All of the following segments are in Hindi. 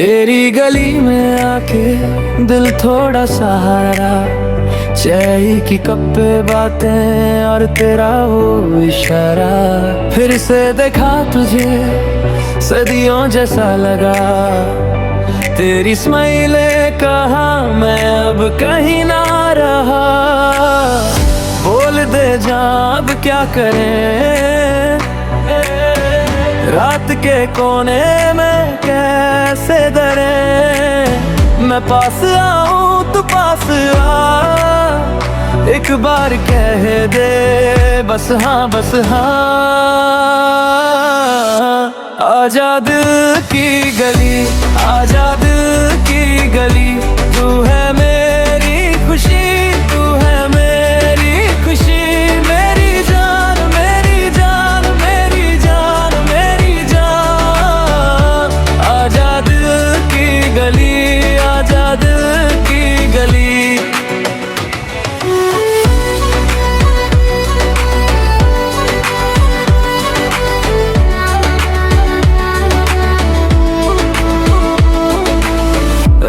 तेरी गली में आके दिल थोड़ा सहारा, चाय की कप पे बातें और तेरा वो इशारा। फिर से देखा तुझे सदियों जैसा लगा, तेरी स्माइले कहा मैं अब कहीं ना रहा। बोल दे जा अब क्या करें, रात के कोने में कैसे डरे। मैं पास आऊं तू पास आ, एक बार कह दे बस हाँ बस हाँ। आजा दिल की गली, आजा दिल की गली, तू है मेरी खुशी, तू है मेरी खुशी। मेरी जान मेरी जान मेरी जान मेरी जान, आजा दिल की गली, आजा दिल की गली।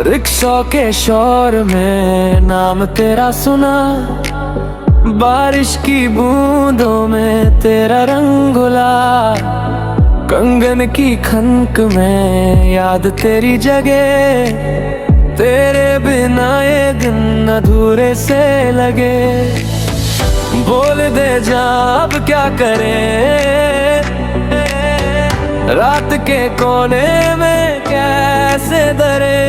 रिक्शा के शोर में नाम तेरा सुना, बारिश की बूंदों में तेरा रंग घुला। कंगन की खनक में याद तेरी जगे, तेरे बिना ये दिन अधूरे से लगे। बोल दे जा अब क्या करें, रात के कोने में कैसे डरे।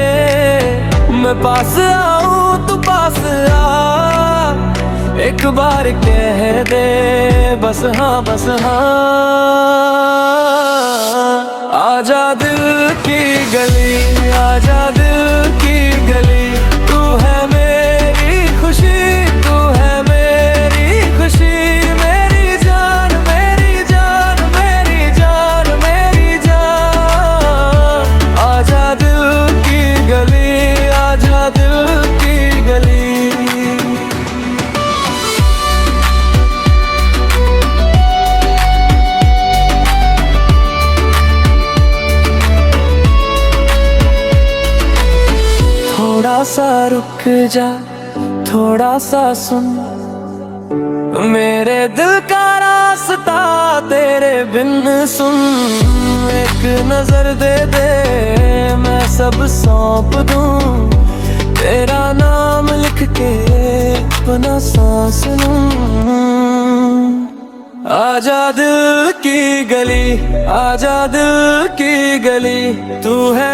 मैं पास आऊं तू पास आ, एक बार कह दे बस हाँ बस हाँ। आजा दिल की गली, आजा दिल की गली, तू है मेरी खुशी, तू है मेरी खुशी। मेरी जान मेरी जान मेरी जान मेरी जान, आजा दिल की गली, आजा दिल की गली। थोड़ा सा रुक जा, थोड़ा सा सुन, मेरे दिल का रास्ता तेरे बिन सुन। एक नजर दे दे मैं सब सौंप दूं, तेरा नाम लिख के अपना सांस लूं। आजा दिल की गली, आजा दिल की गली, तू है